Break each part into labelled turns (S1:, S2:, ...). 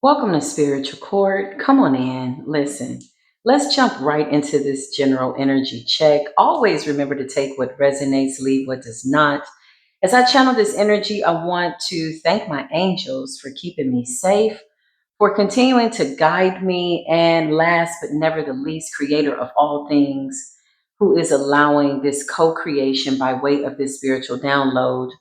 S1: Welcome to Spiritual Court. Come on in. Listen, let's jump right into this general energy check. Always remember to take what resonates, leave what does not. As I channel this energy, I want to thank my angels for keeping me safe, for continuing to guide me, and last but never the least, creator of all things, who is allowing this co creation by way of this spiritual download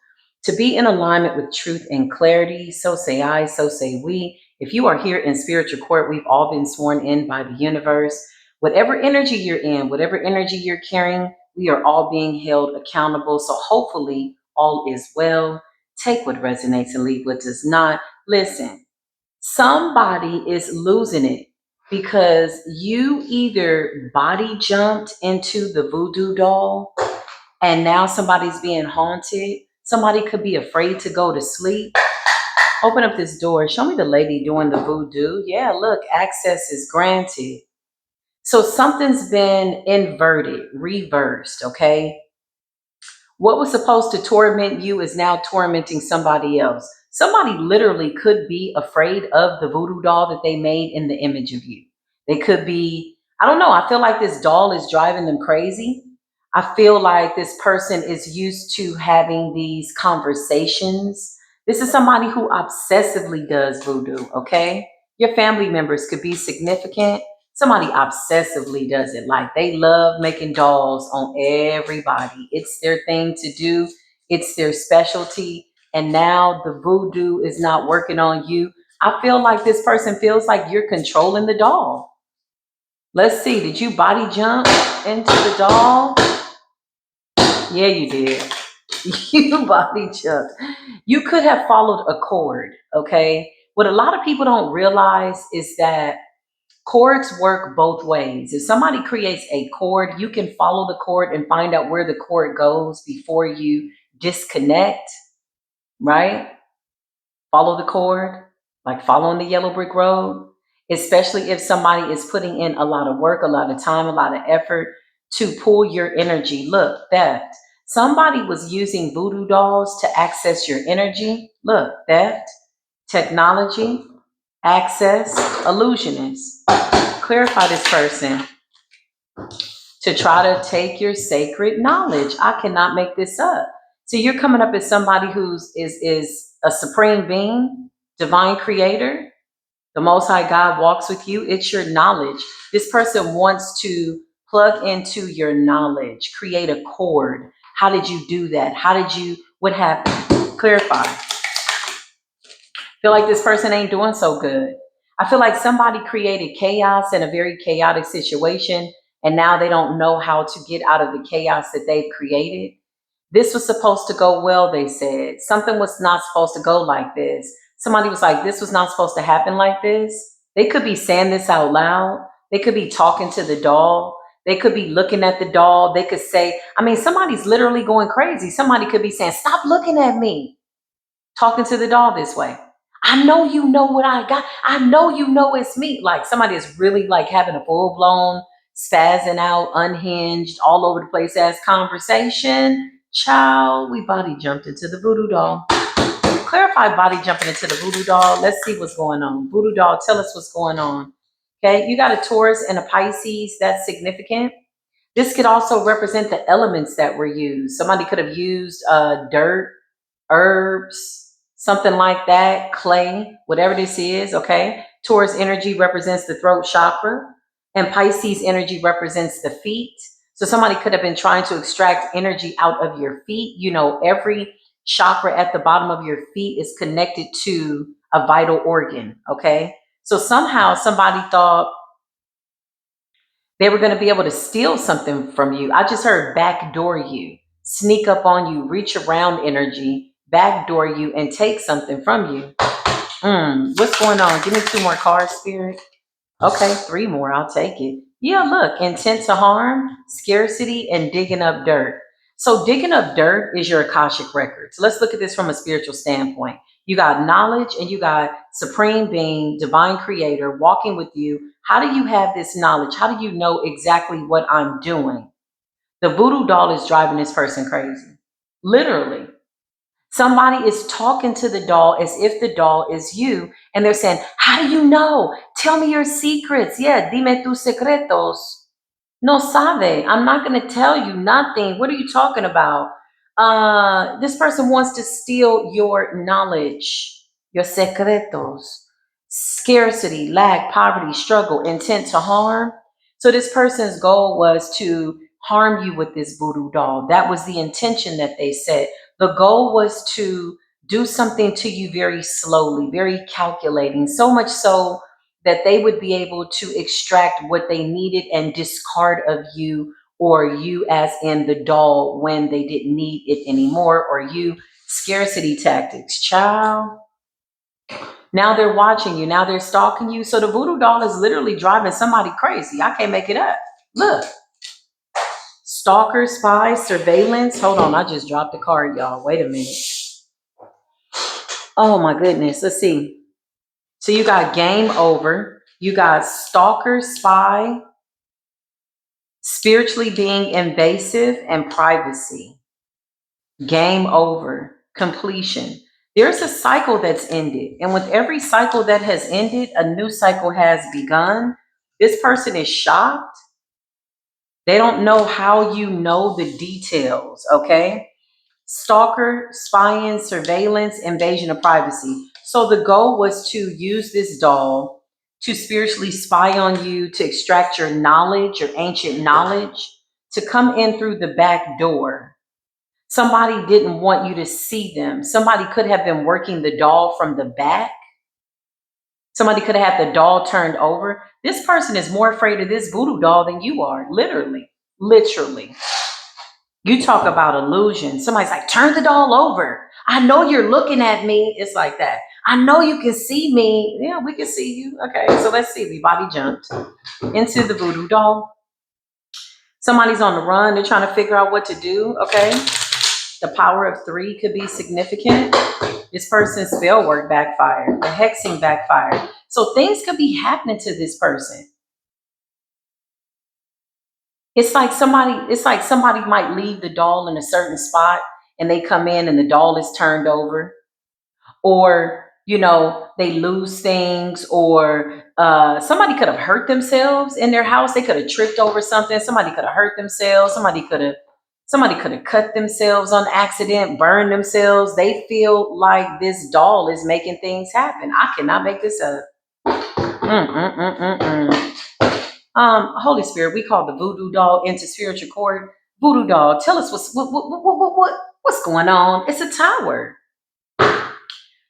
S1: to be in alignment with truth and clarity. So say I, so say we. If you are here in spiritual court, we've all been sworn in by the universe. Whatever energy you're in, whatever energy you're carrying, we are all being held accountable. So hopefully, all is well. Take what resonates and leave what does not. Listen, somebody is losing it because you either body jumped into the voodoo doll and now somebody's being haunted. Somebody could be afraid to go to sleep. Open up this door. Show me the lady doing the voodoo. Yeah, look, access is granted. So something's been inverted, reversed, okay? What was supposed to torment you is now tormenting somebody else. Somebody literally could be afraid of the voodoo doll that they made in the image of you. They could be, I don't know, I feel like this doll is driving them crazy. I feel like this person is used to having these conversations. This is somebody who obsessively does voodoo, okay? Your family members could be significant. Somebody obsessively does it. Like they love making dolls on everybody. It's their thing to do, it's their specialty. And now the voodoo is not working on you. I feel like this person feels like you're controlling the doll. Let's see, did you body jump into the doll? Yeah, you did. You body jumped. You could have followed a cord, okay? What a lot of people don't realize is that cords work both ways. If somebody creates a cord, you can follow the cord and find out where the cord goes before you disconnect, right? Follow the cord, like following the yellow brick road, especially if somebody is putting in a lot of work, a lot of time, a lot of effort to pull your energy. Look, theft. Somebody was using voodoo dolls to access your energy. Look, theft, technology, access, illusionist. Clarify this person to try to take your sacred knowledge. I cannot make this up. So you're coming up as somebody who's a supreme being, divine creator. The Most High God walks with you. It's your knowledge. This person wants to plug into your knowledge, create a cord. How did you do that? What happened? Clarify. Feel like this person ain't doing so good. I feel like somebody created chaos in a very chaotic situation, and now they don't know how to get out of the chaos that they've created. This was supposed to go well, they said. Something was not supposed to go like this. Somebody was like, this was not supposed to happen like this. They could be saying this out loud. They could be talking to the doll. They could be looking at the doll. They could say, I mean, somebody's literally going crazy. Somebody could be saying, stop looking at me, talking to the doll this way. I know you know what I got. I know you know it's me. Like somebody is really like having a full blown spazzing out, unhinged, all over the place ass conversation. Child, we body jumped into the voodoo doll. Clarify body jumping into the voodoo doll. Let's see what's going on. Voodoo doll, tell us what's going on. Okay, you got a Taurus and a Pisces. That's significant. This could also represent the elements that were used. Somebody could have used dirt, herbs, something like that, clay, whatever this is, okay? Taurus energy represents the throat chakra, and Pisces energy represents the feet. So somebody could have been trying to extract energy out of your feet. You know, every chakra at the bottom of your feet is connected to a vital organ, okay? So somehow somebody thought they were going to be able to steal something from you. I just heard backdoor you, sneak up on you, reach around energy, backdoor you, and take something from you. What's going on? Give me two more cards, Spirit. Okay, three more. I'll take it. Yeah, look, intent to harm, scarcity, and digging up dirt. So, digging up dirt is your Akashic records. Let's look at this from a spiritual standpoint. You got knowledge and you got supreme being, divine creator walking with you. How do you have this knowledge? How do you know exactly what I'm doing? The voodoo doll is driving this person crazy. Literally. Somebody is talking to the doll as if the doll is you, and they're saying, "How do you know? Tell me your secrets. Yeah, dime tus secretos." No sabe. I'm not going to tell you nothing. What are you talking about? This person wants to steal your knowledge, your secretos, scarcity, lack, poverty, struggle, intent to harm. So this person's goal was to harm you with this voodoo doll. That was the intention that they set. The goal was to do something to you very slowly, very calculating, so much so that they would be able to extract what they needed and discard of you, or you as in the doll when they didn't need it anymore, or you scarcity tactics, child. Now they're watching you, now they're stalking you. So the voodoo doll is literally driving somebody crazy. I can't make it up. Look, stalker, spy, surveillance. Hold on, I just dropped the card, y'all. Wait a minute. Oh my goodness. Let's see. So you got game over, you got stalker, spy, spiritually being invasive, and privacy. Game over, completion. There's a cycle that's ended. And with every cycle that has ended, a new cycle has begun. This person is shocked. They don't know how you know the details, okay? Stalker, spying, surveillance, invasion of privacy. So the goal was to use this doll to spiritually spy on you, to extract your knowledge, your ancient knowledge, to come in through the back door. Somebody didn't want you to see them. Somebody could have been working the doll from the back. Somebody could have had the doll turned over. This person is more afraid of this voodoo doll than you are, literally. Literally. You talk about illusion. Somebody's like, turn the doll over. I know you're looking at me. It's like that. I know you can see me. Yeah, we can see you. Okay, so let's see. We body jumped into the voodoo doll. Somebody's on the run. They're trying to figure out what to do. Okay. The power of 3 could be significant. This person's spell work backfired. The hexing backfired. So things could be happening to this person. It's like somebody might leave the doll in a certain spot and they come in and the doll is turned over, or they lose things, or somebody could have hurt themselves in their house. They could have tripped over something. Somebody could have hurt themselves. Somebody could have cut themselves on accident, burned themselves. They feel like this doll is making things happen. I cannot make this up. Mm-mm-mm-mm-mm. Holy Spirit, we call the voodoo doll into spiritual court. Voodoo doll, tell us what's going on. It's a tower.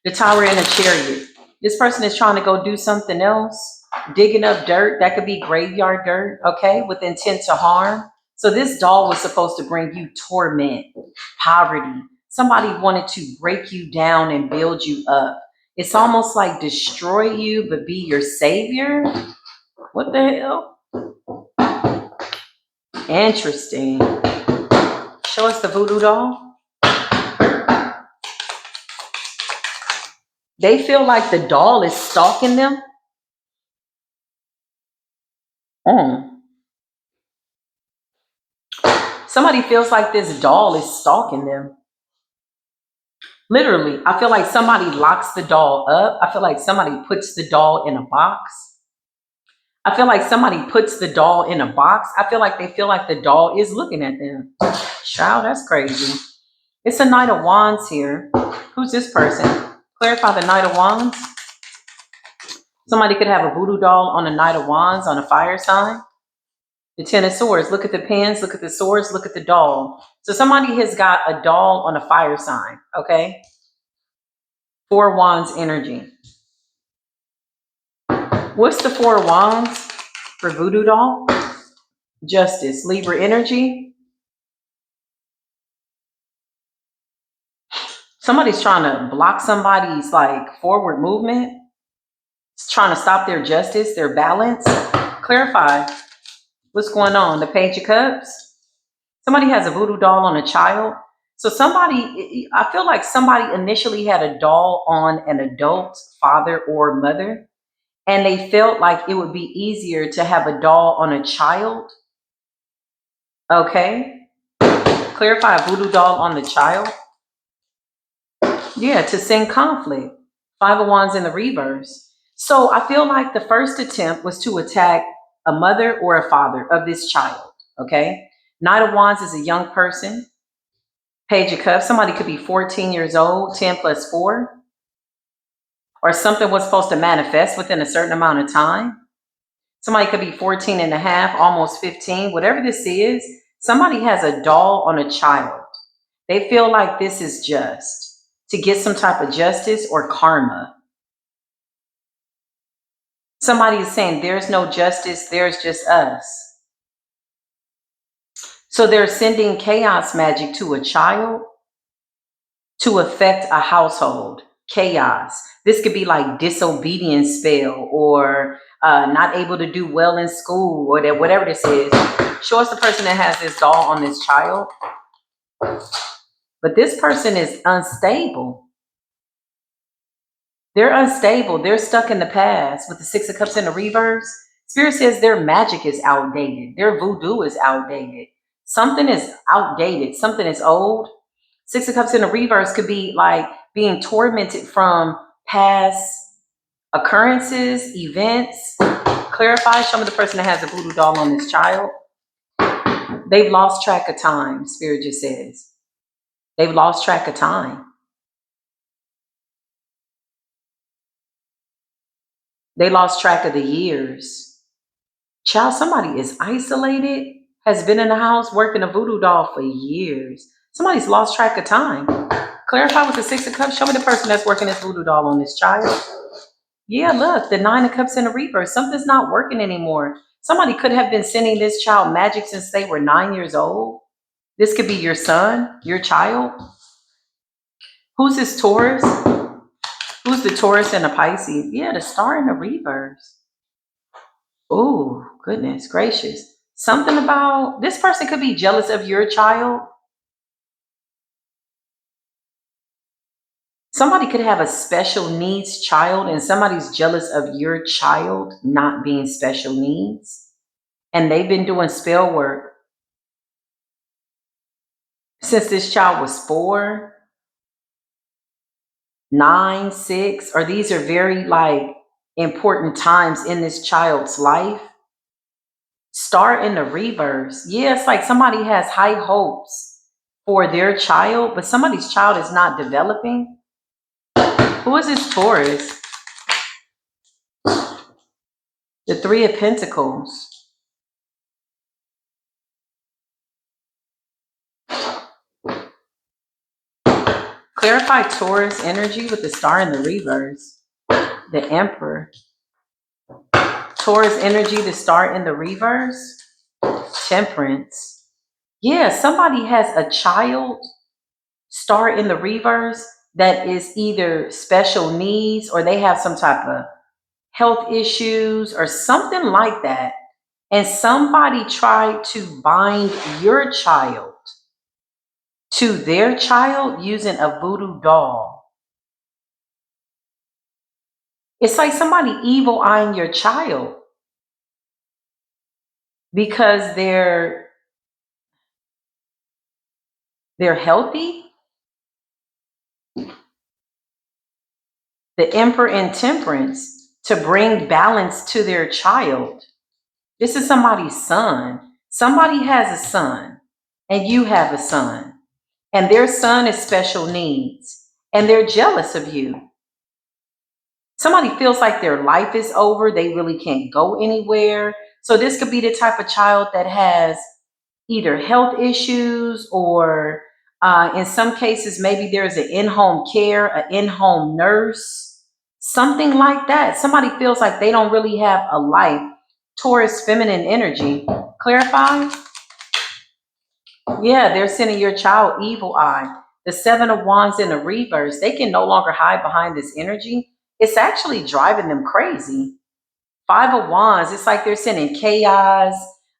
S1: The tower in a chariot. This person is trying to go do something else, digging up dirt. That could be graveyard dirt, okay, with intent to harm. So this doll was supposed to bring you torment, poverty. Somebody wanted to break you down and build you up. It's almost like destroy you, but be your savior. What the hell? Interesting. Show us the voodoo doll. They feel like the doll is stalking them. Somebody feels like this doll is stalking them. Literally, I feel like somebody locks the doll up. I feel like somebody puts the doll in a box. I feel like somebody puts the doll in a box. I feel like they feel like the doll is looking at them. Child, that's crazy. It's a Knight of Wands here. Who's this person? Clarify the Knight of Wands. Somebody could have a voodoo doll on a Knight of Wands on a fire sign. The Ten of Swords. Look at the pens, look at the swords, look at the doll. So somebody has got a doll on a fire sign, okay? 4 Wands energy. What's the 4 Wands for voodoo doll? Justice. Libra energy. Somebody's trying to block somebody's like forward movement. It's trying to stop their justice, their balance. Clarify. What's going on? The Page of Cups. Somebody has a voodoo doll on a child. So I feel like somebody initially had a doll on an adult father or mother, and they felt like it would be easier to have a doll on a child. Okay. Clarify a voodoo doll on the child. Yeah, to send conflict. Five of Wands in the reverse. So I feel like the first attempt was to attack a mother or a father of this child. Okay. Knight of Wands is a young person. Page of Cups, somebody could be 14 years old, 10 plus 4, or something was supposed to manifest within a certain amount of time. Somebody could be 14 and a half, almost 15, whatever this is. Somebody has a doll on a child. They feel like this is just to get some type of justice or karma. Somebody is saying there's no justice, there's just us. So they're sending chaos magic to a child to affect a household. Chaos. This could be like disobedience spell or not able to do well in school or that whatever this is. Show us the person that has this doll on this child. But this person is unstable. They're unstable. They're stuck in the past with the Six of Cups in the reverse. Spirit says their magic is outdated. Their voodoo is outdated. Something is outdated. Something is old. Six of Cups in the reverse could be like being tormented from past occurrences, events. Clarify. Show me the person that has a voodoo doll on this child. They've lost track of time, Spirit just says. They've lost track of time. They lost track of the years. Child, somebody is isolated, has been in the house working a voodoo doll for years. Somebody's lost track of time. Clarify with the Six of Cups. Show me the person that's working this voodoo doll on this child. Yeah, look, the Nine of Cups in the reverse. Something's not working anymore. Somebody could have been sending this child magic since they were 9 years old. This could be your son, your child. Who's this Taurus? Who's the Taurus and the Pisces? Yeah, the star in the reverse. Oh, goodness gracious. Something about this person could be jealous of your child. Somebody could have a special needs child and somebody's jealous of your child not being special needs. And they've been doing spell work since this child was 4, 9, 6, or these are very like important times in this child's life. Star in the reverse. Yeah, it's like somebody has high hopes for their child, but somebody's child is not developing. Who is this Taurus? The Three of Pentacles. Clarify Taurus energy with the star in the reverse. The Emperor. Taurus energy, the star in the reverse. Temperance. Yeah, somebody has a child, star in the reverse, that is either special needs or they have some type of health issues or something like that. And somebody tried to bind your child to their child using a voodoo doll. It's like somebody evil eyeing your child because they're healthy. The Emperor in Temperance, to bring balance to their child. This is somebody's son. Somebody has a son and you have a son and their son is special needs and they're jealous of you. Somebody feels like their life is over. They really can't go anywhere. So this could be the type of child that has either health issues or in some cases, maybe there's an in-home care, an in-home nurse, something like that. Somebody feels like they don't really have a life. Taurus, feminine energy. Clarify? Yeah, they're sending your child evil eye. The Seven of Wands in the reverse, they can no longer hide behind this energy. It's actually driving them crazy. Five of Wands, it's like they're sending chaos.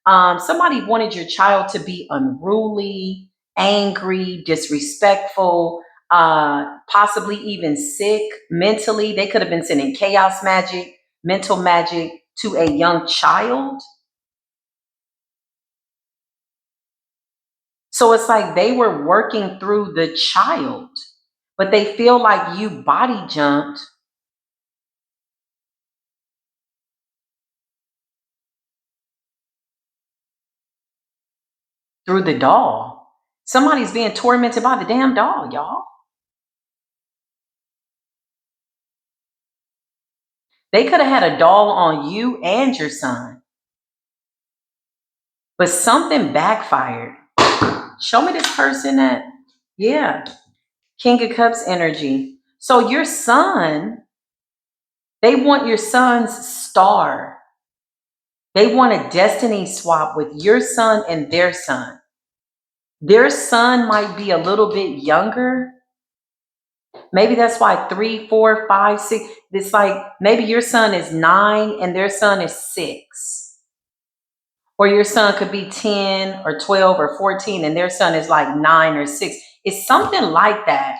S1: Somebody wanted your child to be unruly, angry, disrespectful, possibly even sick mentally. They could have been sending chaos magic, mental magic to a young child. So it's like they were working through the child, but they feel like you body jumped through the doll. Somebody's being tormented by the damn doll, y'all. They could have had a doll on you and your son, but something backfired. Show me this person that, yeah, King of Cups energy. So your son, they want your son's star. They want a destiny swap with your son and their son. Their son might be a little bit younger. Maybe that's why 3, 4, 5, 6. It's like maybe your son is 9 and their son is 6. Or your son could be 10 or 12 or 14 and their son is like 9 or 6. It's something like that.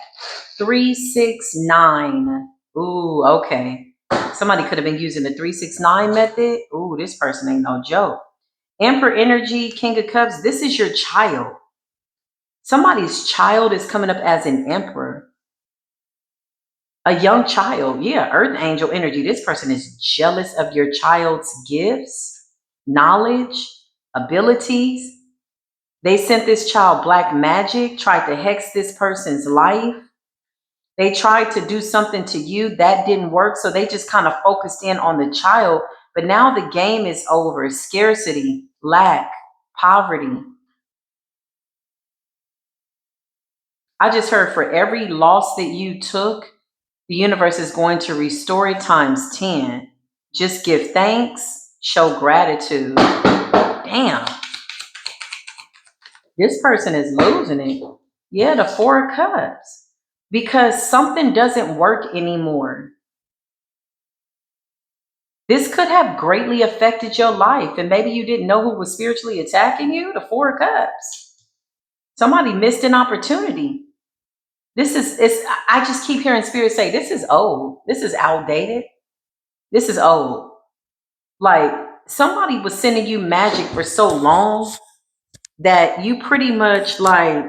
S1: 3, 6, 9. Ooh, okay. Somebody could have been using the 3, 6, 9 method. Ooh, this person ain't no joke. Emperor energy, King of Cups. This is your child. Somebody's child is coming up as an emperor. A young child, yeah, earth angel energy. This person is jealous of your child's gifts, knowledge, abilities. They sent this child black magic, tried to hex this person's life. They tried to do something to you that didn't work. So they just kind of focused in on the child. But now the game is over. Scarcity, lack, poverty. I just heard for every loss that you took, the universe is going to restore it times 10. Just give thanks, show gratitude. Damn, this person is losing it. Yeah, the 4 of Cups. Because something doesn't work anymore. This could have greatly affected your life, and maybe you didn't know who was spiritually attacking you. The 4 of Cups. Somebody missed an opportunity. This is, I just keep hearing spirit say, this is old. This is outdated. This is old. Like somebody was sending you magic for so long that you pretty much like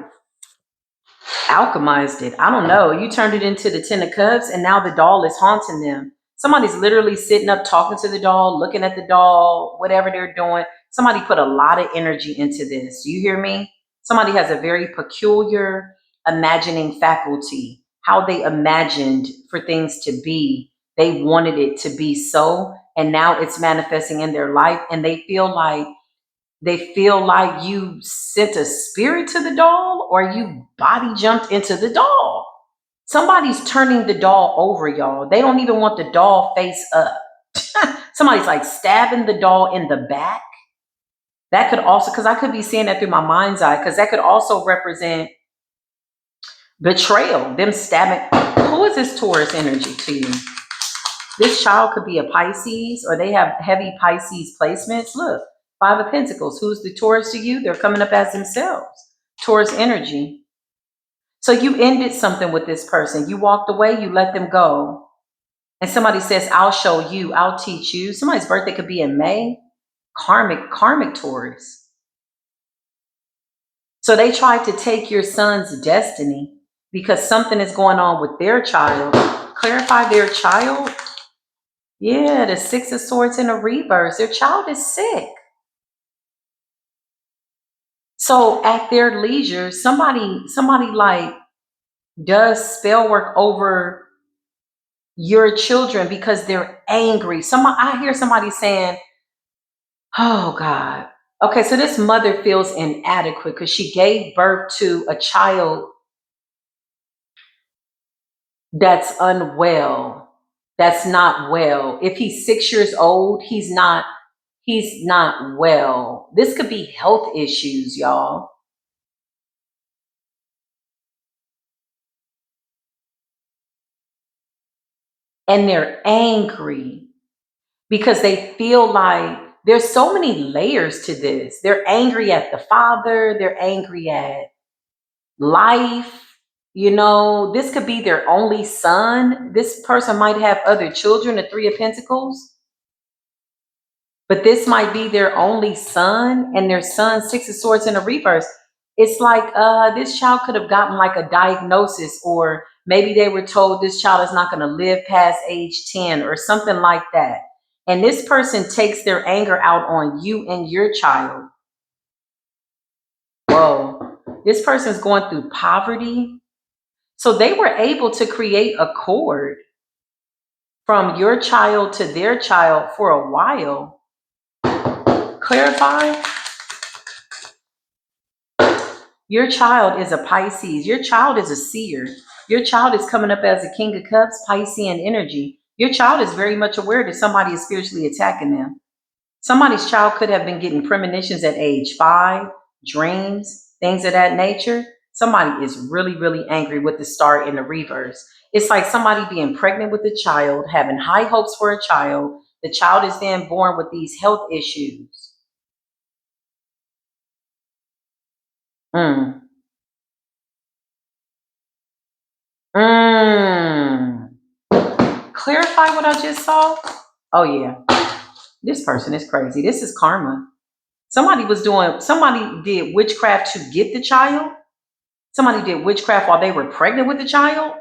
S1: alchemized it. I don't know. You turned it into the 10 of Cups and now the doll is haunting them. Somebody's literally sitting up talking to the doll, looking at the doll, whatever they're doing. Somebody put a lot of energy into this. Do you hear me? Somebody has a very peculiar imagining faculty, how they imagined for things to be. They wanted it to be so, and now it's manifesting in their life, and they feel like you sent a spirit to the doll or you body jumped into the doll. Somebody's turning the doll over, y'all. They don't even want the doll face up. Somebody's like stabbing the doll in the back. That could also, because I could be seeing that through my mind's eye, because that could also represent betrayal, them stabbing. Who is this Taurus energy to you? This child could be a Pisces, or they have heavy Pisces placements. Look, 5 of Pentacles. Who's the Taurus to you? They're coming up as themselves. Taurus energy. So you ended something with this person. You walked away, you let them go. And somebody says, I'll show you, I'll teach you. Somebody's birthday could be in May. Karmic Taurus. So they tried to take your son's destiny because something is going on with their child. Clarify their child. Yeah, the 6 of Swords in a reverse. Their child is sick. So at their leisure, somebody like does spell work over your children because they're angry. I hear somebody saying, oh God. Okay, so this mother feels inadequate because she gave birth to a child that's unwell, that's not well. If he's 6 years old, he's not well. This could be health issues, y'all. And they're angry because they feel like there's so many layers to this. They're angry at the father, they're angry at life. You know, this could be their only son. This person might have other children, the 3 of Pentacles, but this might be their only son, and their son, 6 of Swords in a reverse. It's like this child could have gotten like a diagnosis, or Maybe they were told this child is not going to live past age 10 or something like that. And this person takes their anger out on you and your child. Whoa, this person's going through poverty. So they were able to create a cord from your child to their child for a while. Clarify. Your child is a Pisces. Your child is a seer. Your child is coming up as a King of Cups, Piscean energy. Your child is very much aware that somebody is spiritually attacking them. Somebody's child could have been getting premonitions at age 5, dreams, things of that nature. Somebody is really, really angry with the star in the reverse. It's like somebody being pregnant with a child, having high hopes for a child. The child is then born with these health issues. Mm. Mm. Clarify what I just saw. Oh, yeah. This person is crazy. This is karma. Somebody did witchcraft to get the child. Somebody did witchcraft while they were pregnant with the child.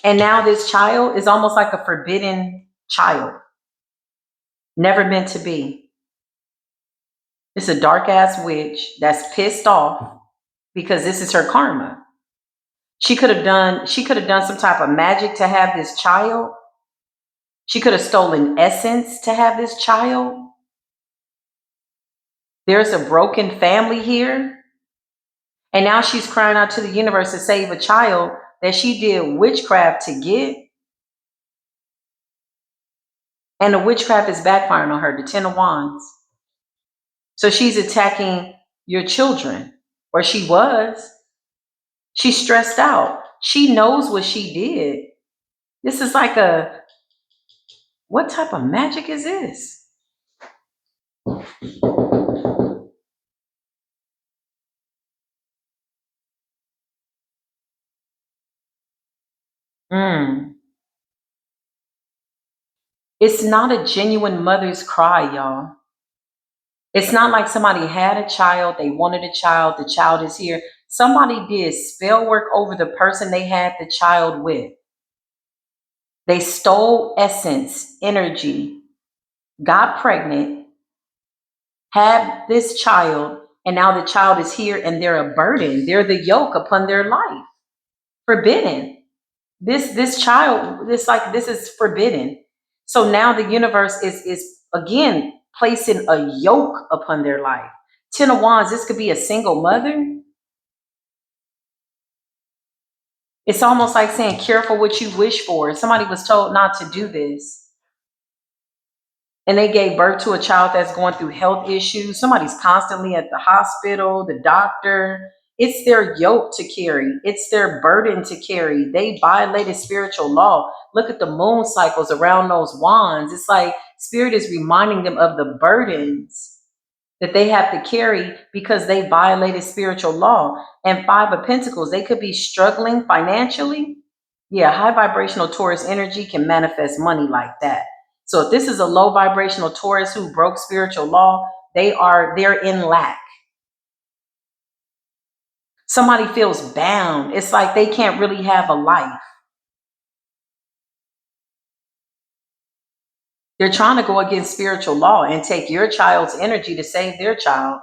S1: And now this child is almost like a forbidden child, never meant to be. It's a dark ass witch that's pissed off because this is her karma. She could have done some type of magic to have this child. She could have stolen essence to have this child. There's a broken family here. And now she's crying out to the universe to save a child that she did witchcraft to get. And the witchcraft is backfiring on her, the Ten of Wands. So she's attacking your children, or she was. She's stressed out. She knows what she did. This is like what type of magic is this? Mm. It's not a genuine mother's cry, y'all. It's not like somebody had a child, they wanted a child, the child is here. Somebody did spell work over the person they had the child with. They stole essence, energy, got pregnant, had this child, and now the child is here and they're a burden. They're the yoke upon their life. Forbidden. This child, this is forbidden. So now the universe is again placing a yoke upon their life. Ten of Wands, this could be a single mother. It's almost like saying, careful what you wish for. Somebody was told not to do this, and they gave birth to a child that's going through health issues. Somebody's constantly at the hospital, the doctor. It's their yoke to carry. It's their burden to carry. They violated spiritual law. Look at the moon cycles around those wands. It's like spirit is reminding them of the burdens that they have to carry because they violated spiritual law. And Five of Pentacles, they could be struggling financially. Yeah, high vibrational Taurus energy can manifest money like that. So if this is a low vibrational Taurus who broke spiritual law, they're in lack. Somebody feels bound. It's like they can't really have a life. They're trying to go against spiritual law and take your child's energy to save their child.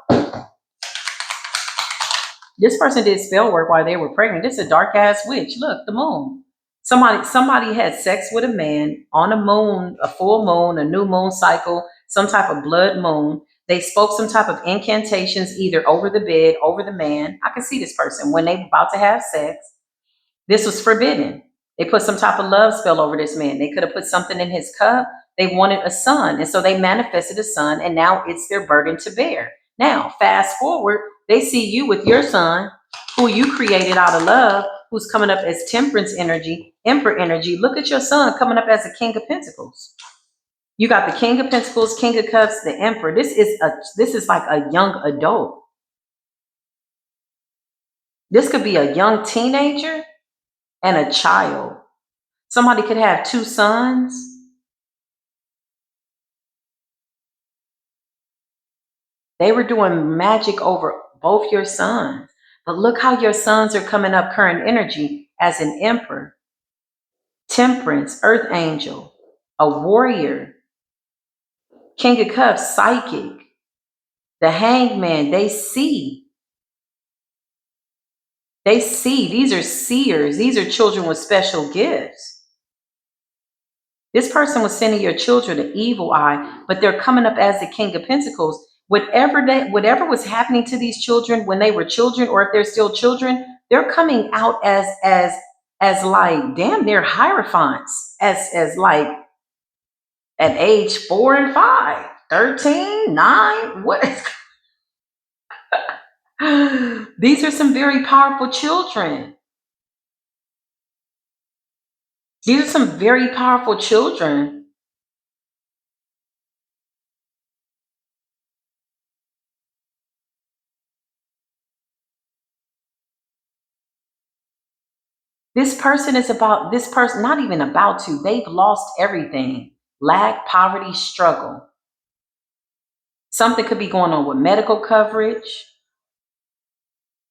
S1: This person did spell work while they were pregnant. This is a dark ass witch. Look, the moon. Somebody had sex with a man on a moon, a full moon, a new moon cycle, some type of blood moon. They spoke some type of incantations either over the bed, over the man. I can see this person when they were about to have sex. This was forbidden. They put some type of love spell over this man. They could have put something in his cup. They wanted a son. And so they manifested a son, and now it's their burden to bear. Now, fast forward, they see you with your son, who you created out of love, who's coming up as temperance energy, emperor energy. Look at your son coming up as a king of pentacles. You got the king of pentacles, king of cups, the emperor. This is like a young adult. This could be a young teenager and a child. Somebody could have two sons. They were doing magic over both your sons. But look how your sons are coming up current energy. as an emperor, temperance, earth angel, a warrior, king of cups, psychic, the hangman. They see. These are seers. These are children with special gifts. This person was sending your children an evil eye, but they're coming up as the King of Pentacles. Whatever was happening to these children when they were children, or if they're still children, they're coming out as like damn near hierophants, as like at age 4 and 5, 13, 9. What? These are some very powerful children. These are some very powerful children. This person, not even about to, they've lost everything. Lack, poverty, struggle. Something could be going on with medical coverage,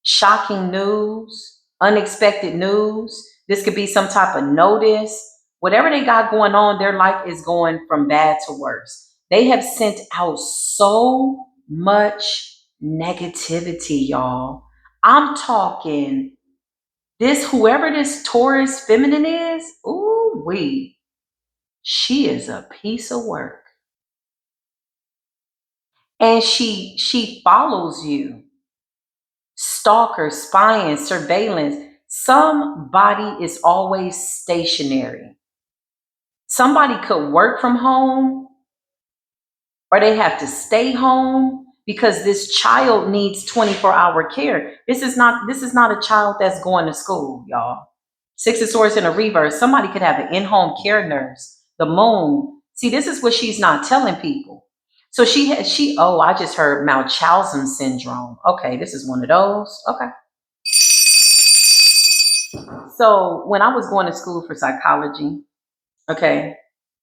S1: shocking news, unexpected news. This could be some type of notice. Whatever they got going on, their life is going from bad to worse. They have sent out so much negativity, y'all. I'm talking this, whoever this Taurus feminine is, ooh, she is a piece of work. And she follows you. Stalker, spying, surveillance. Somebody is always stationary. Somebody could work from home, or they have to stay home because this child needs 24-hour care. This is not a child that's going to school, y'all. Six of Swords in a reverse. Somebody could have an in-home care nurse. The moon. See, this is what she's not telling people. So oh, I just heard Munchausen syndrome. Okay, this is one of those. Okay. So when I was going to school for psychology, okay,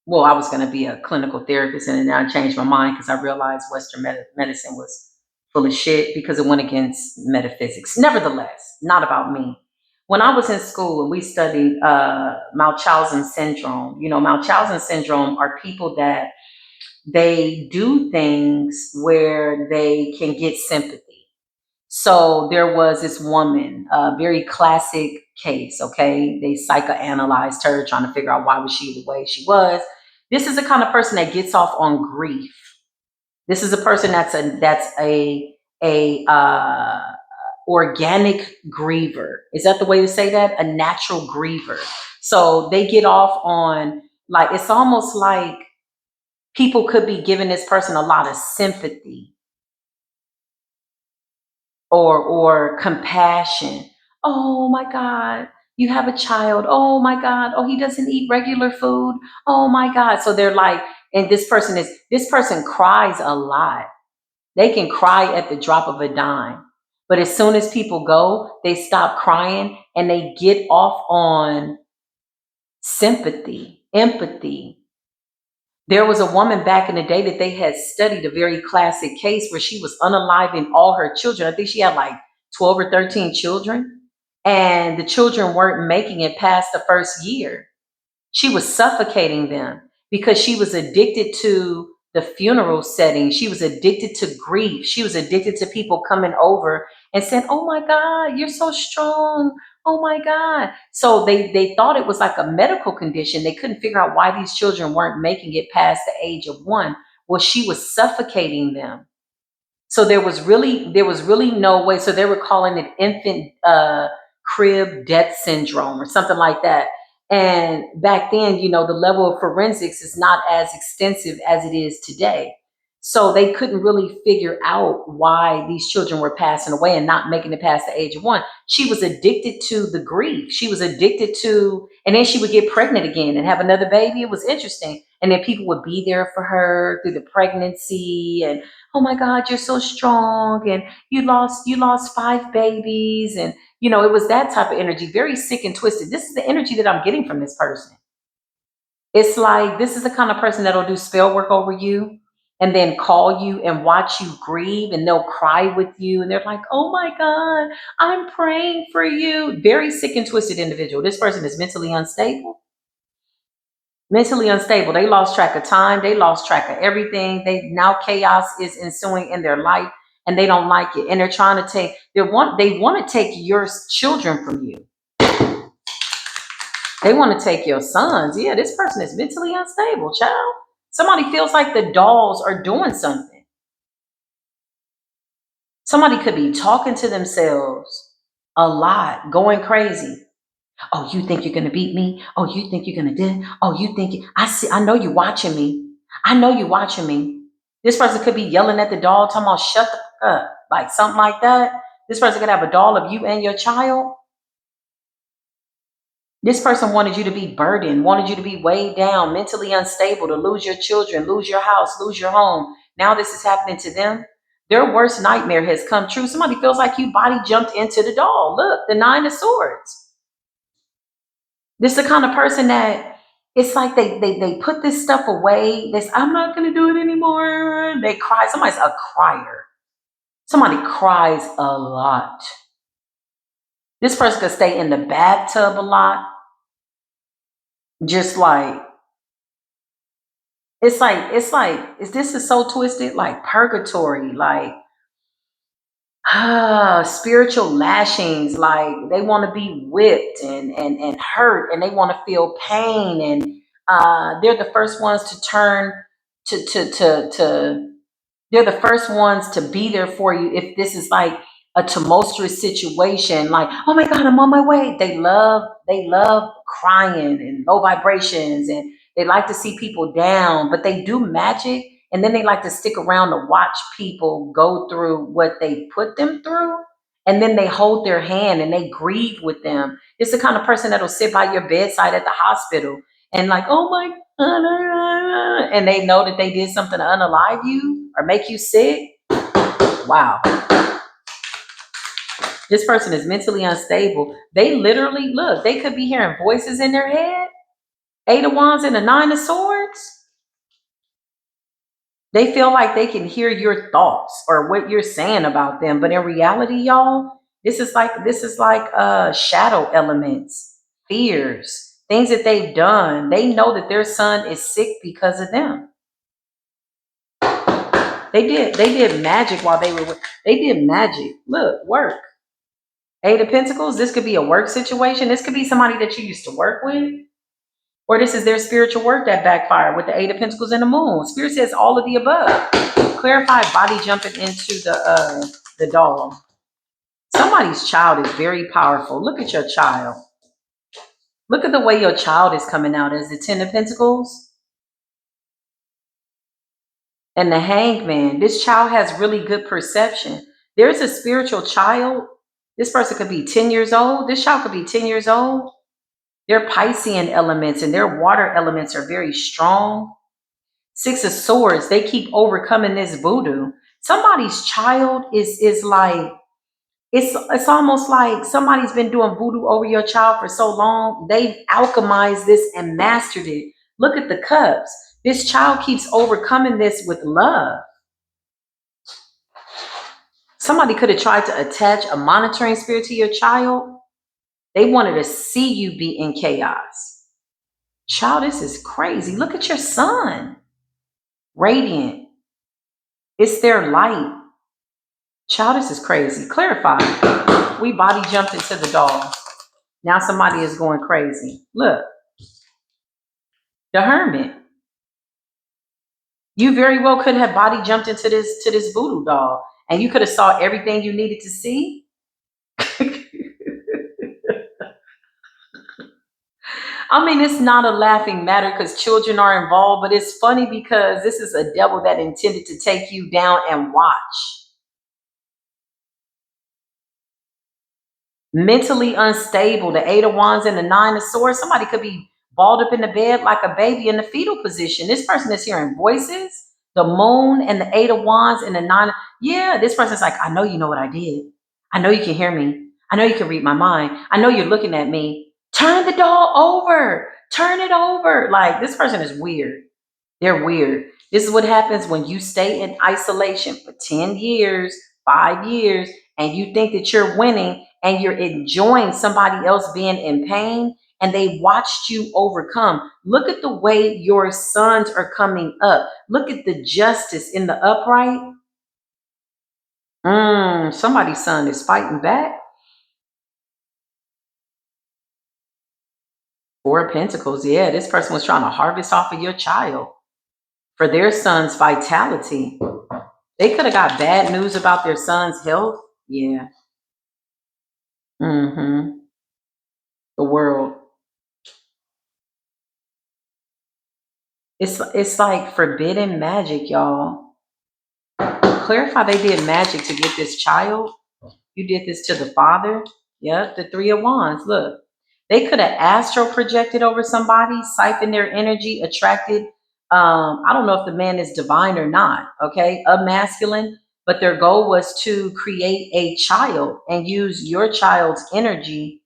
S1: well, I was going to be a clinical therapist, and then I changed my mind because I realized Western medicine was full of shit because it went against metaphysics. Nevertheless, not about me. When I was in school and we studied Munchausen syndrome, Munchausen syndrome are people that they do things where they can get sympathy. So there was this woman, a very classic case, okay? They psychoanalyzed her, trying to figure out why was she the way she was. This is the kind of person that gets off on grief. This is a person that's a organic griever. Is that the way to say that? A natural griever. So they get off on, like, it's almost like people could be giving this person a lot of sympathy or compassion. Oh my God, you have a child. Oh my God. Oh, he doesn't eat regular food. Oh my God. So they're like, and this person cries a lot. They can cry at the drop of a dime. But as soon as people go, they stop crying and they get off on sympathy, empathy. There was a woman back in the day that they had studied, a very classic case where she was unaliving all her children. I think she had like 12 or 13 children, and the children weren't making it past the first year. She was suffocating them because she was addicted to the funeral setting. She was addicted to grief. She was addicted to people coming over and saying, "Oh my God, you're so strong. Oh my God." So they thought it was like a medical condition. They couldn't figure out why these children weren't making it past the age of 1. Well, she was suffocating them. So there was really no way. So they were calling it infant crib death syndrome or something like that. And back then, the level of forensics is not as extensive as it is today. So they couldn't really figure out why these children were passing away and not making it past the age of 1. She was addicted to the grief. She was addicted to, and then she would get pregnant again and have another baby. It was interesting. And then people would be there for her through the pregnancy, and oh my God, you're so strong, and you lost 5 babies, and it was that type of energy, very sick and twisted. This is the energy that I'm getting from this person. It's like this is the kind of person that'll do spell work over you, and then call you and watch you grieve, and they'll cry with you, and they're like, oh my God, I'm praying for you. Very sick and twisted individual. This person is mentally unstable. Mentally unstable. They lost track of time. They lost track of everything. They now chaos is ensuing in their life, and they don't like it. And they're trying to take. They want to take your children from you. They want to take your sons. Yeah, this person is mentally unstable, child. Somebody feels like the dolls are doing something. Somebody could be talking to themselves a lot, going crazy. Oh, you think you're gonna beat me? Oh, you think you're gonna do? Oh, you think I see? I know you're watching me. I know you're watching me. This person could be yelling at the doll, talking about shut the fuck up, like something like that. This person could have a doll of you and your child. This person wanted you to be burdened, wanted you to be weighed down, mentally unstable, to lose your children, lose your house, lose your home. Now this is happening to them. Their worst nightmare has come true. Somebody feels like you body jumped into the doll. Look, the Nine of Swords. This is the kind of person that it's like they put this stuff away. This I'm not gonna do it anymore. They cry. Somebody's a crier. Somebody cries a lot. This person could stay in the bathtub a lot. Just like this is so twisted, like purgatory, like spiritual lashings, like they want to be whipped and hurt, and they want to feel pain, and they're the first ones to turn to they're the first ones to be there for you if this is like a tumultuous situation, like, oh my God, I'm on my way. They love crying and low vibrations, and they like to see people down, but they do magic, and then they like to stick around to watch people go through what they put them through, and then they hold their hand and they grieve with them. It's the kind of person that'll sit by your bedside at the hospital and like, oh my God, and they know that they did something to unalive you or make you sick. Wow. This person is mentally unstable. They literally, look, they could be hearing voices in their head. Eight of Wands and the Nine of Swords. They feel like they can hear your thoughts or what you're saying about them. But in reality, y'all, this is like shadow elements, fears, things that they've done. They know that their son is sick because of them. They did magic while they did magic. Look, work. Eight of Pentacles, this could be a work situation. This could be somebody that you used to work with. Or this is their spiritual work that backfired with the Eight of Pentacles and the Moon. Spirit says all of the above. Clarify body jumping into the doll. Somebody's child is very powerful. Look at your child. Look at the way your child is coming out as the Ten of Pentacles and the Hangman. This child has really good perception. There's a spiritual child. This person could be 10 years old. This child could be 10 years old. Their Piscean elements and their water elements are very strong. Six of Swords, they keep overcoming this voodoo. Somebody's child is like, it's almost like somebody's been doing voodoo over your child for so long. They've alchemized this and mastered it. Look at the cups. This child keeps overcoming this with love. Somebody could have tried to attach a monitoring spirit to your child. They wanted to see you be in chaos. Child, this is crazy. Look at your son. Radiant. It's their light. Child, this is crazy. Clarify. We body jumped into the doll. Now somebody is going crazy. Look. The Hermit. You very well could have body jumped into this voodoo doll, and you could have saw everything you needed to see. I mean, it's not a laughing matter because children are involved, but it's funny because this is a devil that intended to take you down and watch. Mentally unstable, the Eight of Wands and the Nine of Swords. Somebody could be balled up in the bed like a baby in the fetal position. This person is hearing voices, the Moon and the Eight of Wands and the Nine. Yeah, this person's like, I know you know what I did. I know you can hear me. I know you can read my mind. I know you're looking at me. Turn the doll over. Turn it over. Like, this person is weird. They're weird. This is what happens when you stay in isolation for 10 years, 5 years, and you think that you're winning and you're enjoying somebody else being in pain and they watched you overcome. Look at the way your sons are coming up. Look at the justice in the upright. Somebody's son is fighting back. Four of Pentacles. Yeah, this person was trying to harvest off of your child for their son's vitality. They could have got bad news about their son's health. Yeah. Mm-hmm. The world. It's like forbidden magic, y'all. Clarify they did magic to get this child. You did this to the father. Yep, the Three of Wands. Look. They could have astral projected over somebody, siphoned their energy, attracted. I don't know if the man is divine or not, okay, a masculine, but their goal was to create a child and use your child's energy.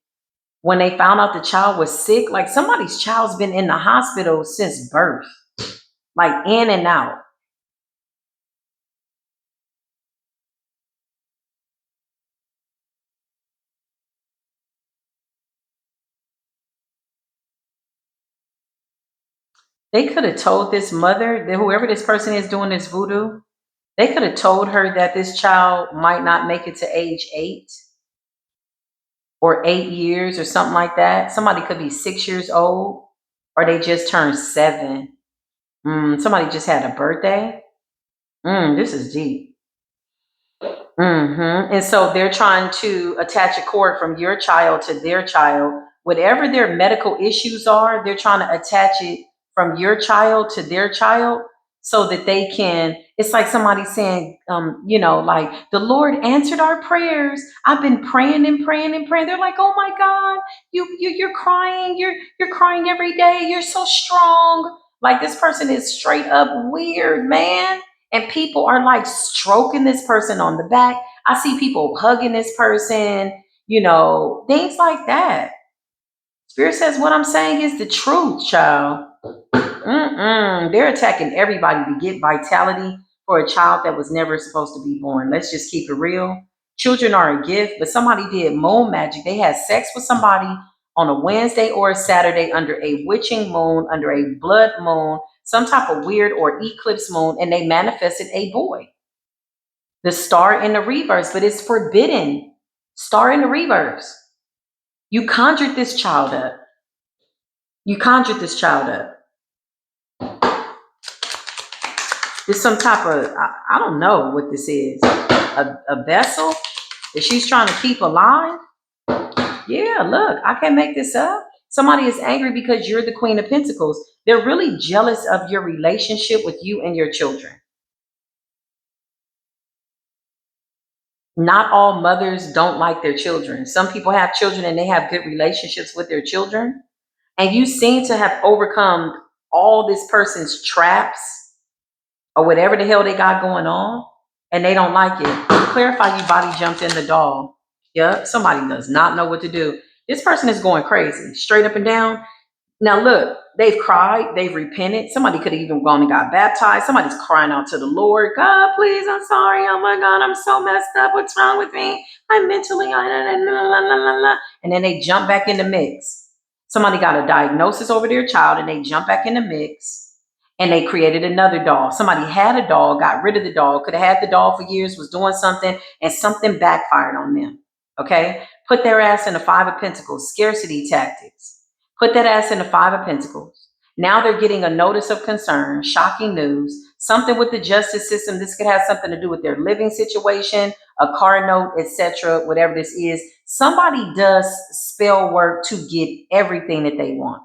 S1: When they found out the child was sick, like somebody's child's been in the hospital since birth, like in and out. They could have told this mother, that whoever this person is doing this voodoo, they could have told her that this child might not make it to age 8 or 8 years or something like that. Somebody could be 6 years old or they just turned 7. Somebody just had a birthday. This is deep. And so they're trying to attach a cord from your child to their child. Whatever their medical issues are, they're trying to attach it from your child to their child so that they can. It's like somebody saying, like the Lord answered our prayers. I've been praying and praying and praying. They're like, oh my God, you're crying. You're crying every day. You're so strong. Like this person is straight up weird, man. And people are like stroking this person on the back. I see people hugging this person, things like that. Spirit says what I'm saying is the truth, child. They're attacking everybody to get vitality for a child that was never supposed to be born. Let's just keep it real. Children are a gift, but somebody did moon magic. They had sex with somebody on a Wednesday or a Saturday under a witching moon, under a blood moon, some type of weird or eclipse moon, and they manifested a boy. The star in the reverse, but it's forbidden. Star in the reverse. You conjured this child up. You conjured this child up. There's some type of, I don't know what this is. A vessel that she's trying to keep alive. Yeah, look, I can't make this up. Somebody is angry because you're the Queen of Pentacles. They're really jealous of your relationship with you and your children. Not all mothers don't like their children. Some people have children and they have good relationships with their children. And you seem to have overcome all this person's traps or whatever the hell they got going on, and they don't like it. Clarify, you body jumped in the doll. Yep, somebody does not know what to do. This person is going crazy, straight up and down. Now look, they've cried, they've repented. Somebody could have even gone and got baptized. Somebody's crying out to the Lord, God, please, I'm sorry. Oh my God, I'm so messed up. What's wrong with me? I'm mentally, and then they jump back in the mix. Somebody got a diagnosis over their child and they jump back in the mix and they created another doll. Somebody had a doll, got rid of the doll, could have had the doll for years, was doing something, and something backfired on them. Okay? Put their ass in the Five of Pentacles, scarcity tactics. Put that ass in the Five of Pentacles. Now they're getting a notice of concern, shocking news, something with the justice system. This could have something to do with their living situation, a car note, etc., whatever this is. Somebody does spell work to get everything that they want.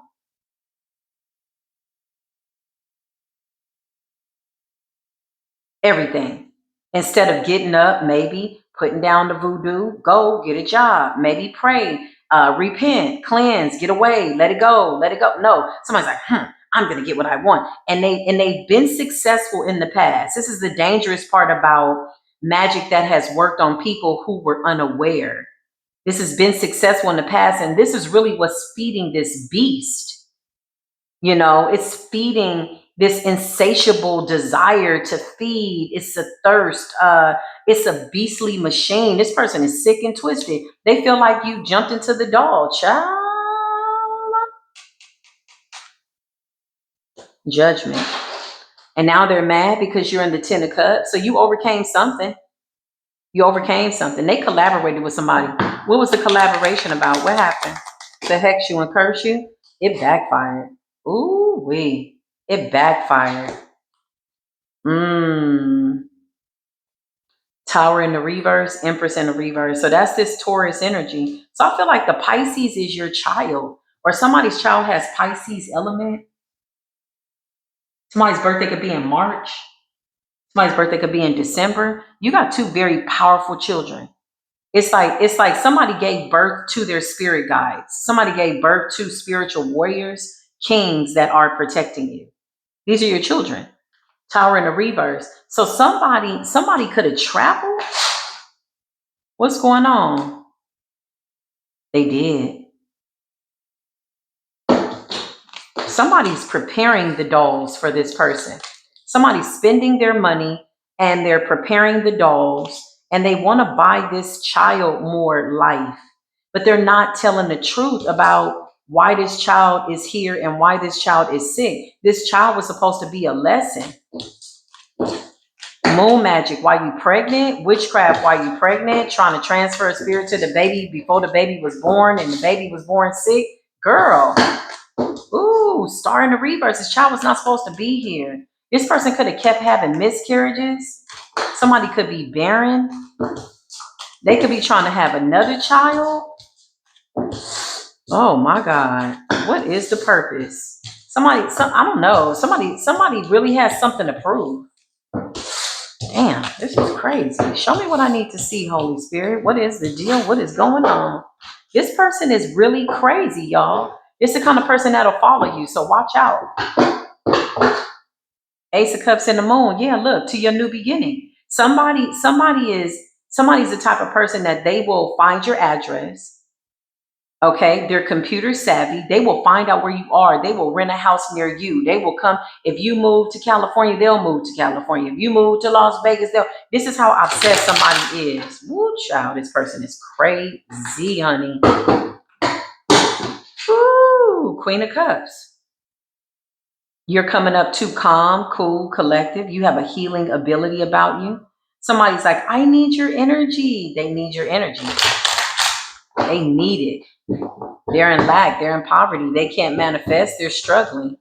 S1: Everything. Instead of getting up, maybe putting down the voodoo, go get a job, maybe pray, repent, cleanse, get away, let it go, let it go. No, somebody's like, I'm gonna get what I want. And they've been successful in the past. This is the dangerous part about magic that has worked on people who were unaware. This has been successful in the past, and this is really what's feeding this beast. It's feeding this insatiable desire to feed. It's a thirst. It's a beastly machine. This person is sick and twisted. They feel like you jumped into the doll, child. Judgment. And now they're mad because you're in the Ten of Cups. So you overcame something. You overcame something. They collaborated with somebody. What was the collaboration about? What happened? To hex you and curse you? It backfired. Ooh wee. It backfired. Tower in the reverse, Empress in the reverse. So that's this Taurus energy. So I feel like the Pisces is your child, or somebody's child has Pisces element. Somebody's birthday could be in March. Somebody's birthday could be in December. You got two very powerful children. It's like somebody gave birth to their spirit guides. Somebody gave birth to spiritual warriors, kings that are protecting you. These are your children. Tower in the reverse. So somebody could have traveled. What's going on? They did. Somebody's preparing the dolls for this person. Somebody's spending their money and they're preparing the dolls, and they want to buy this child more life, but they're not telling the truth about why this child is here and why this child is sick. This child was supposed to be a lesson. Moon magic while you pregnant, witchcraft while you pregnant, trying to transfer a spirit to the baby before the baby was born and the baby was born sick. Girl, ooh, star in the reverse. This child was not supposed to be here. This person could have kept having miscarriages. Somebody could be barren. They could be trying to have another child. Oh my God. What is the purpose? I don't know. Somebody really has something to prove. Damn, this is crazy. Show me what I need to see, Holy Spirit. What is the deal? What is going on? This person is really crazy, y'all. It's the kind of person that'll follow you, so watch out. Ace of Cups in the moon. Yeah, look, to your new beginning. Somebody's the type of person that they will find your address. Okay, they're computer savvy. They will find out where you are. They will rent a house near you. They will come. If you move to California, they'll move to California. If you move to Las Vegas, this is how obsessed somebody is. Woo, child, this person is crazy, honey. Woo, Queen of Cups. You're coming up too calm, cool, collective. You have a healing ability about you. Somebody's like, I need your energy. They need your energy. They need it. They're in lack. They're in poverty. They can't manifest. They're struggling.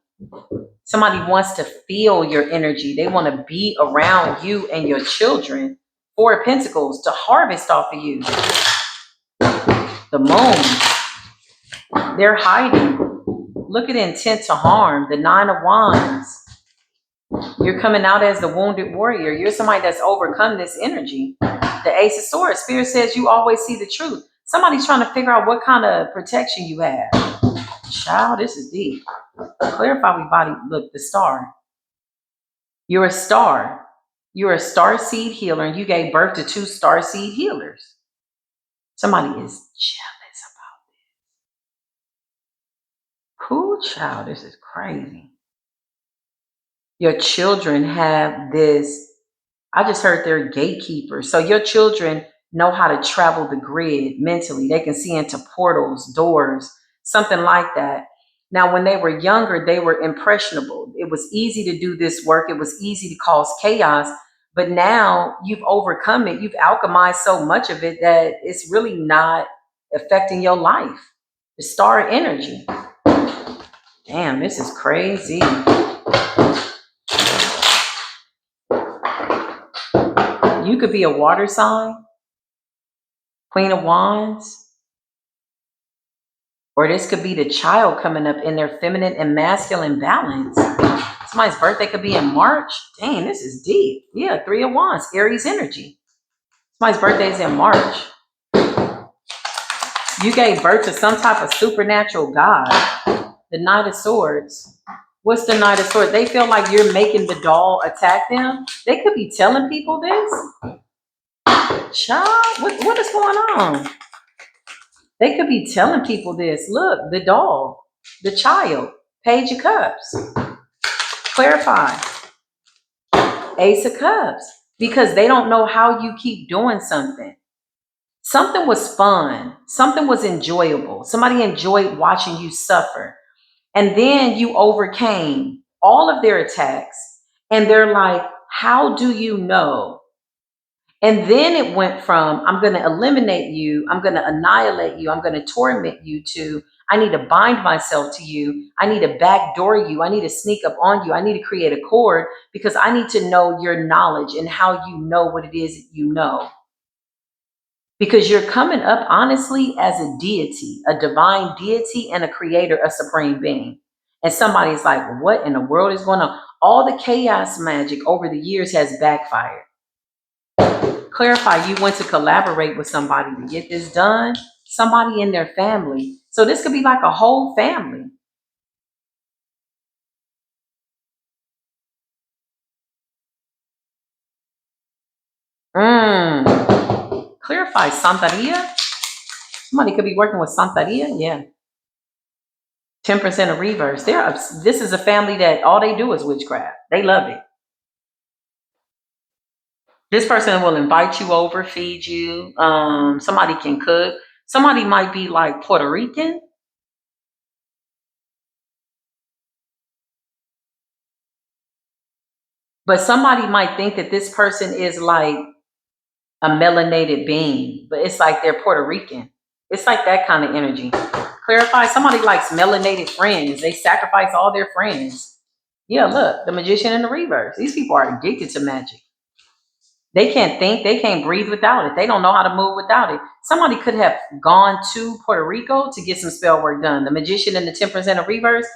S1: Somebody wants to feel your energy. They want to be around you and your children. Four of Pentacles, to harvest off of you. The moon. They're hiding. Look at intent to harm. The Nine of Wands. You're coming out as the wounded warrior. You're somebody that's overcome this energy. The Ace of Swords. Spirit says you always see the truth. Somebody's trying to figure out what kind of protection you have. Child, this is deep. Clarify with body. Look, the star. You're a star. You're a star seed healer, and you gave birth to two star seed healers. Somebody is jealous about this. Cool, child, this is crazy. Your children have this. I just heard they're gatekeepers. So your children know how to travel the grid mentally. They can see into portals, doors, something like that. Now, when they were younger, they were impressionable. It was easy to do this work. It was easy to cause chaos. But now you've overcome it. You've alchemized so much of it that it's really not affecting your life. The star energy. Damn, this is crazy. You could be a water sign, Queen of Wands, or this could be the child coming up in their feminine and masculine balance. Somebody's birthday could be in March. Dang, this is deep. Yeah, Three of Wands, Aries energy. Somebody's birthday is in March. You gave birth to some type of supernatural god. The Knight of Swords. What's the Knight of Swords? They feel like you're making the doll attack them. They could be telling people this. Child, what is going on? They could be telling people this. Look, the doll, the child, Page of Cups, Clarify. Ace of Cups. Because they don't know how you keep doing something. Something was fun. Something was enjoyable. Somebody enjoyed watching you suffer. And then you overcame all of their attacks. And they're like, how do you know? And then it went from, I'm going to eliminate you, I'm going to annihilate you, I'm going to torment you, to, I need to bind myself to you, I need to backdoor you, I need to sneak up on you, I need to create a cord because I need to know your knowledge and how you know what it is that you know. Because you're coming up honestly as a deity, a divine deity and a creator, a supreme being. And somebody's like, what in the world is going on? All the chaos magic over the years has backfired. Clarify, you went to collaborate with somebody to get this done, somebody in their family. So this could be like a whole family. Clarify, Santeria. Somebody could be working with Santeria. Yeah. 10% of reverse. This is a family that all they do is witchcraft. They love it. This person will invite you over, feed you. Somebody can cook. Somebody might be like Puerto Rican. But somebody might think that this person is like a melanated being, but it's like they're Puerto Rican. It's like that kind of energy. Clarify, somebody likes melanated friends. They sacrifice all their friends. Yeah, look, the magician in the reverse. These people are addicted to magic. They can't think, they can't breathe without it. They don't know how to move without it. Somebody could have gone to Puerto Rico to get some spell work done. The magician in the 10% of reverse,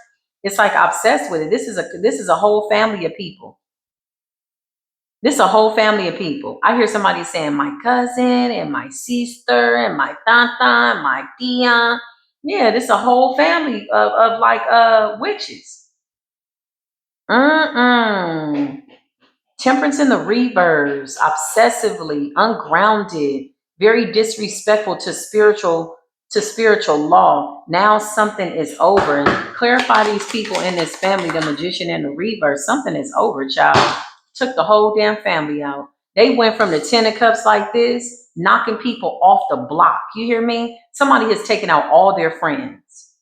S1: it's like obsessed with it. This is a whole family of people. This is a whole family of people. I hear somebody saying my cousin and my sister and my tanta and my tia. Yeah, this is a whole family of like witches. Mm-mm. Temperance in the reverse, obsessively, ungrounded, very disrespectful to spiritual law. Now something is over. Clarify these people in this family, the magician in the reverse. Something is over, child. Took the whole damn family out. They went from the 10 of cups like this, knocking people off the block. You hear me? Somebody has taken out all their friends.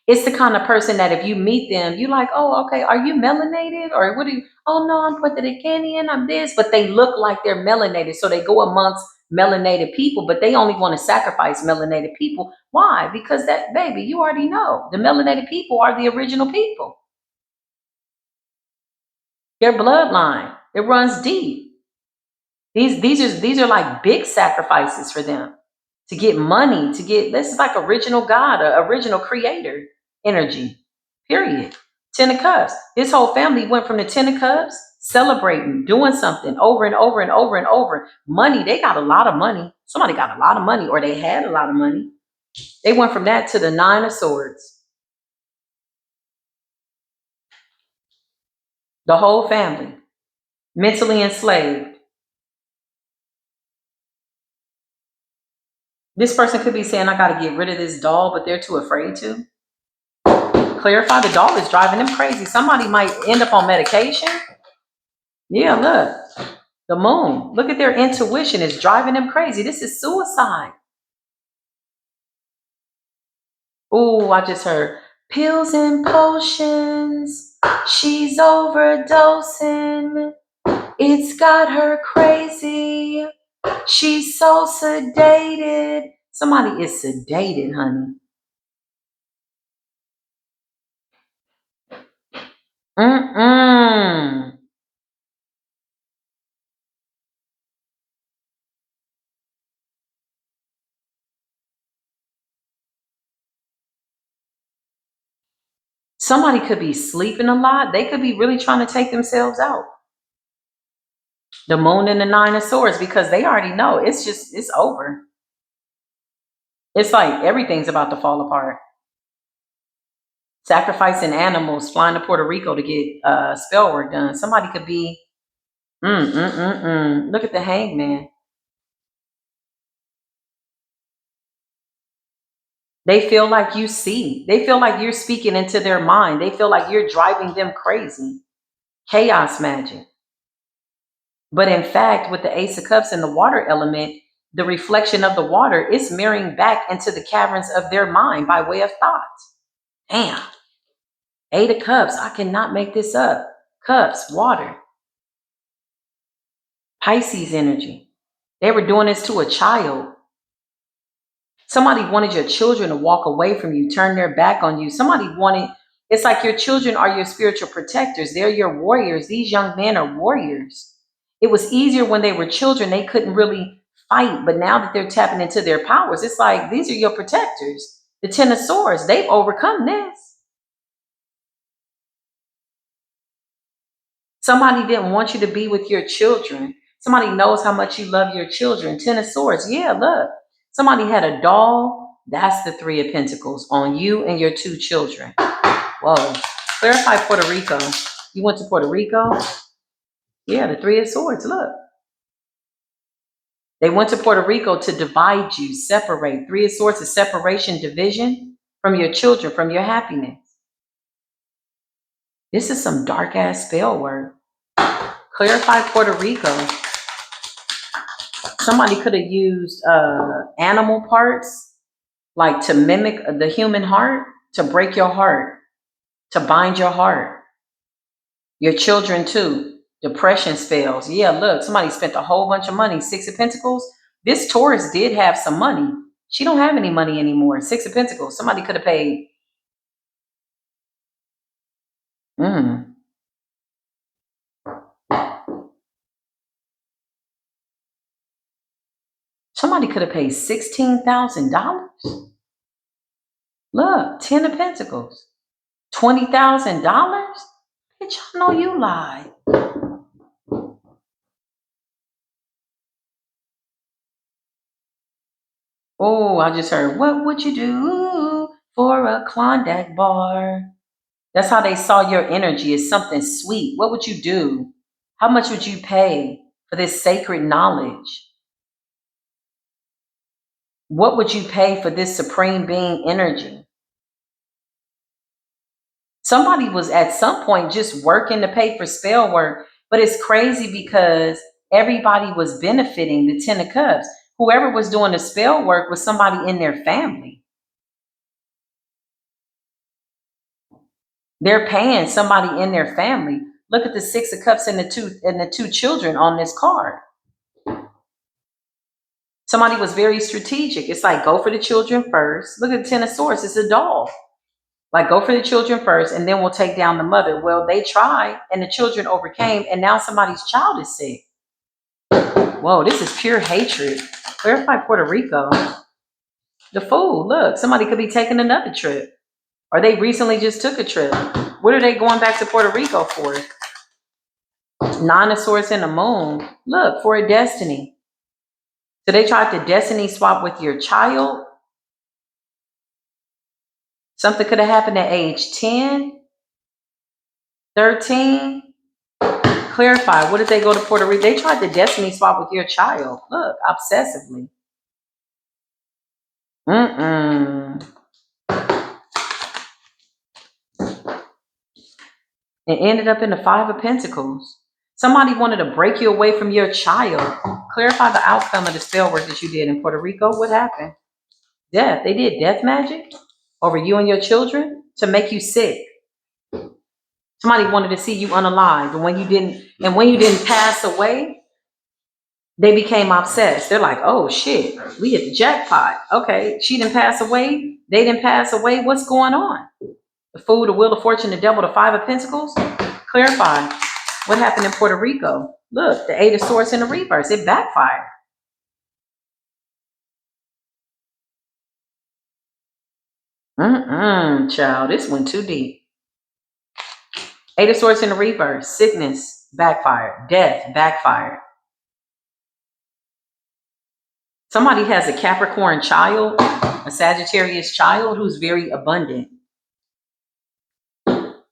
S1: It's the kind of person that if you meet them, you like, oh, okay, are you melanated? Or what do you, oh no, I'm Puerto Rican, I'm this, but they look like they're melanated. So they go amongst melanated people, but they only want to sacrifice melanated people. Why? Because that, baby, you already know the melanated people are the original people. Their bloodline, it runs deep. These are like big sacrifices for them to get money, to get, this is like original God, original creator energy, period. 10 of cups. This whole family went from the 10 of cups, celebrating, doing something over and over and over and over. Money, they got a lot of money. Somebody got a lot of money, or they had a lot of money. They went from that to the 9 of swords. The whole family, mentally enslaved. This person could be saying, I got to get rid of this doll, but they're too afraid to. Clarify, the doll is driving them crazy. Somebody might end up on medication. Yeah, look, the moon. Look at their intuition is driving them crazy. This is suicide. Oh, I just heard pills and potions. She's overdosing. It's got her crazy. She's so sedated. Somebody is sedated, honey. Mm-mm. Somebody could be sleeping a lot. They could be really trying to take themselves out. The moon and the 9 of swords, because they already know it's over. It's like everything's about to fall apart. Sacrificing animals, flying to Puerto Rico to get spell work done. Somebody could be, look at the hangman. They feel like you see. They feel like you're speaking into their mind. They feel like you're driving them crazy. Chaos magic. But in fact, with the Ace of Cups and the water element, the reflection of the water is mirroring back into the caverns of their mind by way of thought. Damn. Eight of Cups. I cannot make this up. Cups, water. Pisces energy. They were doing this to a child. Somebody wanted your children to walk away from you, turn their back on you. Somebody wanted, it's like your children are your spiritual protectors. They're your warriors. These young men are warriors. It was easier when they were children. They couldn't really fight. But now that they're tapping into their powers, it's like, these are your protectors. The Ten of Swords, they've overcome this. Somebody didn't want you to be with your children. Somebody knows how much you love your children. Ten of Swords, yeah, look. Somebody had a doll. That's the Three of Pentacles on you and your two children. Whoa. Clarify Puerto Rico. You went to Puerto Rico? Yeah, the Three of Swords, look. They went to Puerto Rico to divide you, separate. Three of Swords is separation, division from your children, from your happiness. This is some dark ass spell work. Clarify Puerto Rico. Somebody could have used animal parts, like to mimic the human heart, to break your heart, to bind your heart. Your children too. Depression spells. Yeah, look, somebody spent a whole bunch of money. Six of Pentacles. This Taurus did have some money. She don't have any money anymore. Six of Pentacles. Somebody could have paid. Somebody could have paid $16,000. Look, Ten of Pentacles. $20,000? Bitch, I know you lied. Oh, I just heard, what would you do for a Klondike bar? That's how they saw your energy, is something sweet. What would you do? How much would you pay for this sacred knowledge? What would you pay for this supreme being energy? Somebody was at some point just working to pay for spell work, but it's crazy because everybody was benefiting the Ten of Cups. Whoever was doing the spell work was somebody in their family. They're paying somebody in their family. Look at the Six of Cups and the two children on this card. Somebody was very strategic. It's like, go for the children first. Look at the Ten of Swords. It's a doll. Like, go for the children first, and then we'll take down the mother. Well, they tried, and the children overcame, and now somebody's child is sick. Whoa, this is pure hatred. Clarify Puerto Rico. The Fool. Look, somebody could be taking another trip. Or they recently just took a trip. What are they going back to Puerto Rico for? Nine of Swords and the Moon. Look, for a destiny. So they tried to destiny swap with your child. Something could have happened at age 10, 13. Clarify, what did they go to Puerto Rico? They tried to destiny swap with your child. Look, obsessively. It ended up in the Five of Pentacles. Somebody wanted to break you away from your child. Clarify the outcome of the spell work that you did in Puerto Rico. What happened? Death. They did death magic over you and your children to make you sick. Somebody wanted to see you unalive, and when you didn't pass away, they became obsessed. They're like, oh shit, we hit the jackpot. Okay, she didn't pass away. They didn't pass away. What's going on? The Fool, the Wheel of Fortune, the Devil, the Five of Pentacles. Clarify what happened in Puerto Rico. Look, the Eight of Swords in the reverse. It backfired. Child, this went too deep. Eight of Swords in the reverse. Sickness, backfired. Death, backfired. Somebody has a Capricorn child, a Sagittarius child who's very abundant.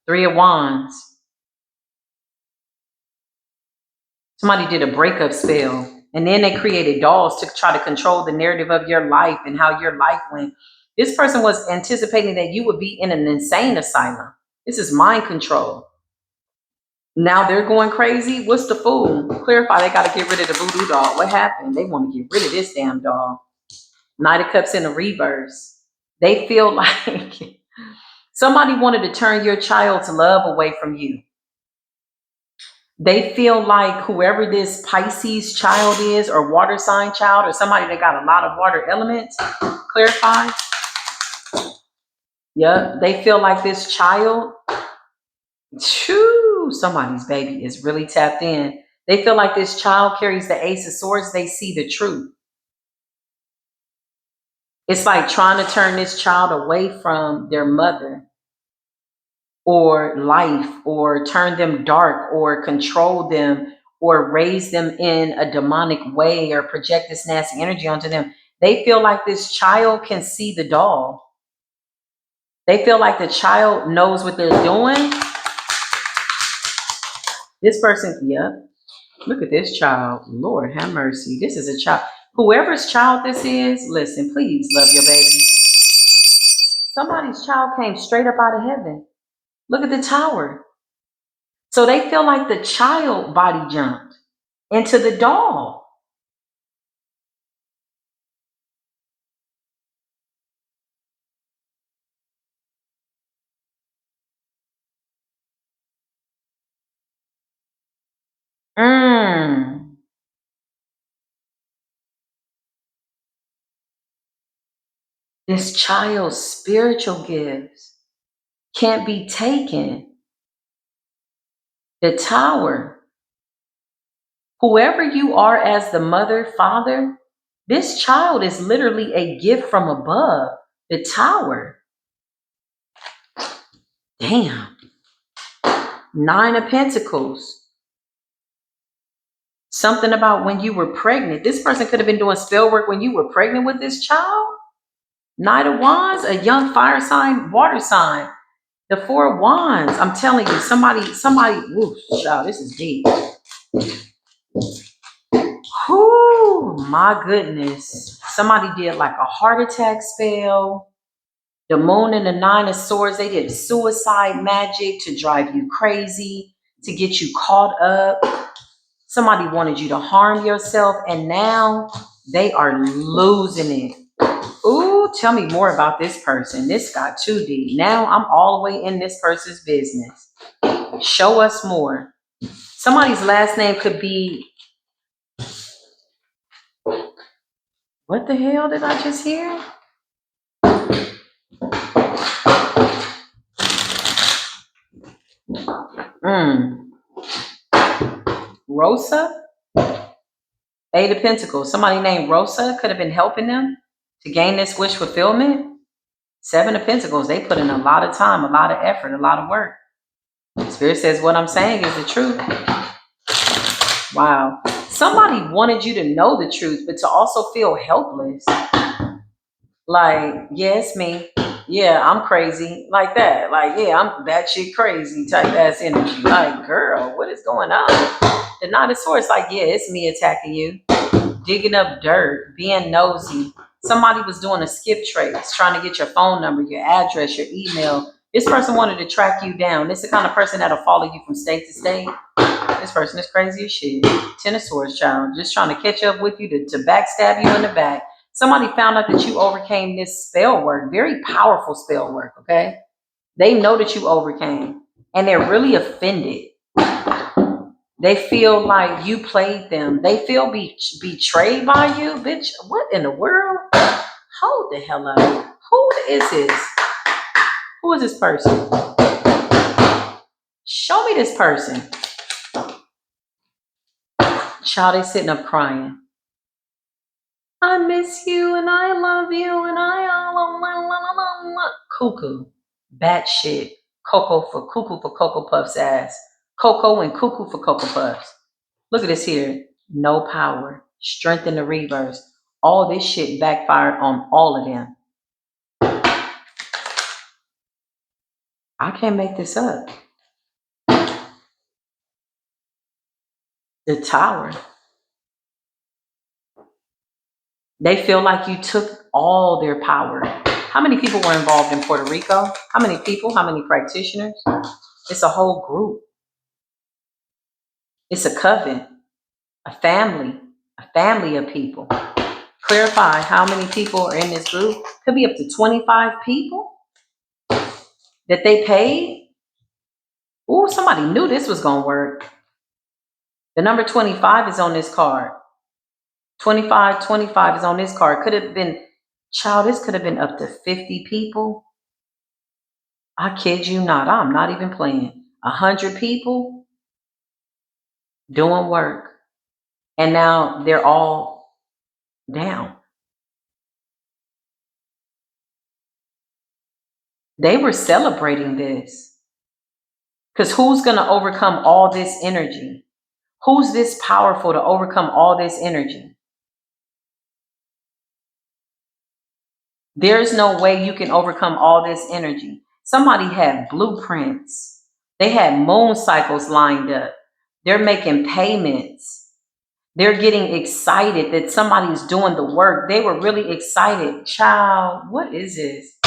S1: Three of Wands. Somebody did a breakup spell, and then they created dolls to try to control the narrative of your life and how your life went. This person was anticipating that you would be in an insane asylum. This is mind control. Now they're going crazy. What's the fool? Clarify, they got to get rid of the voodoo doll. What happened? They want to get rid of this damn doll. Knight of Cups in the reverse. They feel like somebody wanted to turn your child's love away from you. They feel like whoever this Pisces child is, or water sign child, or somebody that got a lot of water elements, clarify. Yep, they feel like this child, somebody's baby is really tapped in. They feel like this child carries the Ace of Swords. They see the truth. It's like trying to turn this child away from their mother, or life, or turn them dark, or control them, or raise them in a demonic way, or project this nasty energy onto them. They feel like this child can see the doll. They feel like the child knows what they're doing. This person, yep. Look at this child. Lord have mercy. This is a child. Whoever's child this is, listen, please love your baby. Somebody's child came straight up out of heaven. Look at the tower. So they feel like the child body jumped into the doll. Mm. This child's spiritual gifts can't be taken. The tower. Whoever you are as the mother, father, this child is literally a gift from above. The tower. Damn. Nine of Pentacles. Something about when you were pregnant. This person could have been doing spell work when you were pregnant with this child. Knight of Wands, a young fire sign, water sign. The Four of Wands. I'm telling you, somebody, ooh, child, this is deep. Oh my goodness. Somebody did like a heart attack spell. The Moon and the Nine of Swords, they did suicide magic to drive you crazy, to get you caught up. Somebody wanted you to harm yourself, and now they are losing it. Ooh, tell me more about this person. This got too deep. Now I'm all the way in this person's business. Show us more. Somebody's last name could be, what the hell did I just hear? Rosa? Eight of Pentacles. Somebody named Rosa could have been helping them to gain this wish fulfillment. Seven of Pentacles. They put in a lot of time, a lot of effort, a lot of work. Spirit says what I'm saying is the truth. Wow. Somebody wanted you to know the truth, but to also feel helpless. Like, yeah, it's me. Yeah, I'm crazy. Like that. Like, yeah, I'm batshit crazy type ass energy. Like, girl, what is going on? The Nine of Swords, like, yeah, it's me attacking you. Digging up dirt, being nosy. Somebody was doing a skip trace, trying to get your phone number, your address, your email. This person wanted to track you down. This is the kind of person that'll follow you from state to state. This person is crazy as shit. Ten of Swords, child. Just trying to catch up with you to backstab you in the back. Somebody found out that you overcame this spell work. Very powerful spell work, okay? They know that you overcame. And they're really offended. They feel like you played them. They feel betrayed by you. Bitch, what in the world? Hold the hell up. Who is this? Who is this person? Show me this person. Child, they sitting up crying. I miss you and I love you and cuckoo. Batshit. Cuckoo for Cocoa Puff's ass. Cocoa and cuckoo for Cocoa Puffs. Look at this here. No power. Strength in the reverse. All this shit backfired on all of them. I can't make this up. The Tower. They feel like you took all their power. How many people were involved in Puerto Rico? How many people? How many practitioners? It's a whole group. It's a coven, a family of people. Clarify how many people are in this group. Could be up to 25 people that they paid. Ooh, somebody knew this was going to work. The number 25 is on this card. 25 is on this card. Could have been, child, this could have been up to 50 people. I kid you not. I'm not even playing. 100 people doing work. And now they're all down. They were celebrating this. Because who's going to overcome all this energy? Who's this powerful to overcome all this energy? There's no way you can overcome all this energy. Somebody had blueprints. They had moon cycles lined up. They're making payments. They're getting excited that somebody's doing the work. They were really excited. Child, what is this?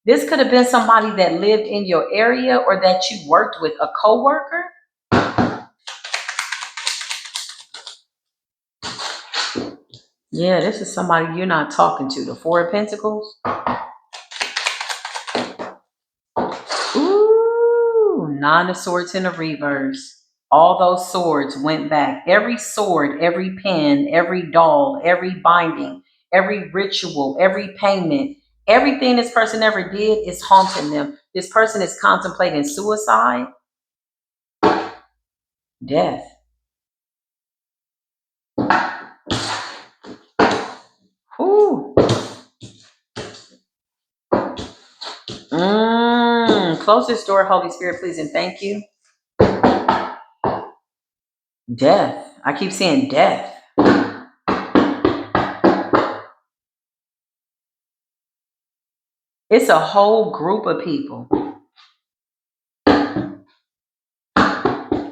S1: This could have been somebody that lived in your area or that you worked with, a coworker. Yeah, this is somebody you're not talking to. The Four of Pentacles. Ooh, Nine of Swords in the reverse. All those swords went back. Every sword, every pen, every doll, every binding, every ritual, every payment, everything this person ever did is haunting them. This person is contemplating suicide, death. Ooh. Close this door, Holy Spirit, please, and thank you. Death. I keep saying death. It's a whole group of people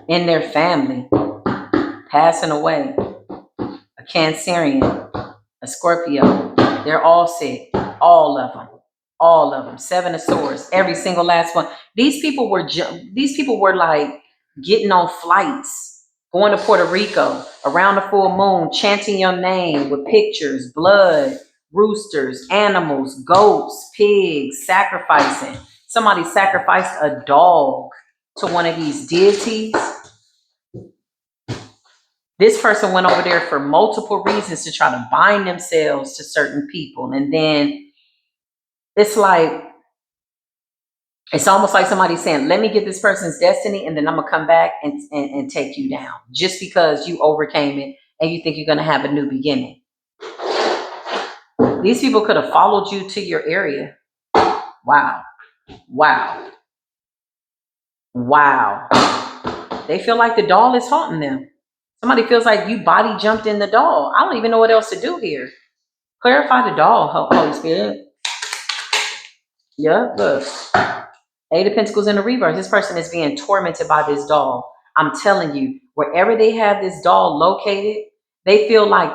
S1: in their family passing away. A Cancerian, a Scorpio. They're all sick. All of them. All of them. Seven of Swords. Every single last one. These people were like getting on flights, going to Puerto Rico around the full moon, chanting your name with pictures, blood, roosters, animals, goats, pigs, sacrificing. Somebody sacrificed a dog to one of these deities. This person went over there for multiple reasons to try to bind themselves to certain people. And then it's almost like somebody saying, let me get this person's destiny and then I'm going to come back and take you down just because you overcame it and you think you're going to have a new beginning. These people could have followed you to your area. Wow. Wow. Wow. They feel like the doll is haunting them. Somebody feels like you body jumped in the doll. I don't even know what else to do here. Clarify the doll, Holy Spirit. Yep, look. Eight of Pentacles in the reverse. This person is being tormented by this doll. I'm telling you, wherever they have this doll located, they feel like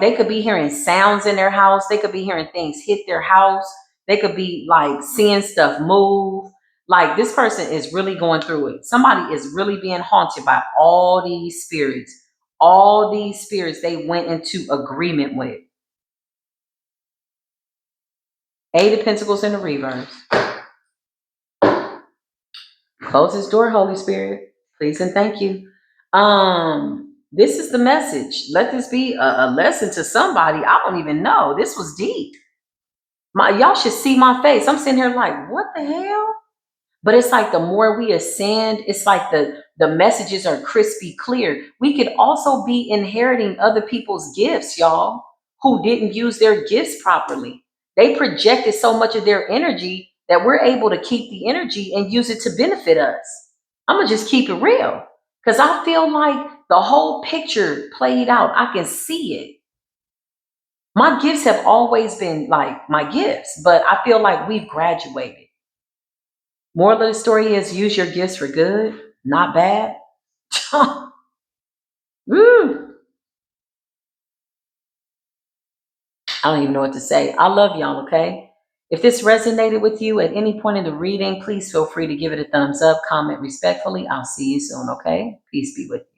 S1: they could be hearing sounds in their house. They could be hearing things hit their house. They could be like seeing stuff move. Like this person is really going through it. Somebody is really being haunted by all these spirits. All these spirits they went into agreement with. Eight of Pentacles in the reverse. Close this door, Holy Spirit. Please and thank you. This is the message. Let this be a lesson to somebody. I don't even know. This was deep. Y'all should see my face. I'm sitting here like, what the hell? But it's like the more we ascend, it's like the messages are crispy clear. We could also be inheriting other people's gifts, y'all, who didn't use their gifts properly. They projected so much of their energy that we're able to keep the energy and use it to benefit us. I'm going to just keep it real because I feel like the whole picture played out. I can see it. My gifts have always been like my gifts, but I feel like we've graduated. Moral of the story is use your gifts for good, not bad. Woo. I don't even know what to say. I love y'all, okay? If this resonated with you at any point in the reading, please feel free to give it a thumbs up, comment respectfully. I'll see you soon, okay? Peace be with you.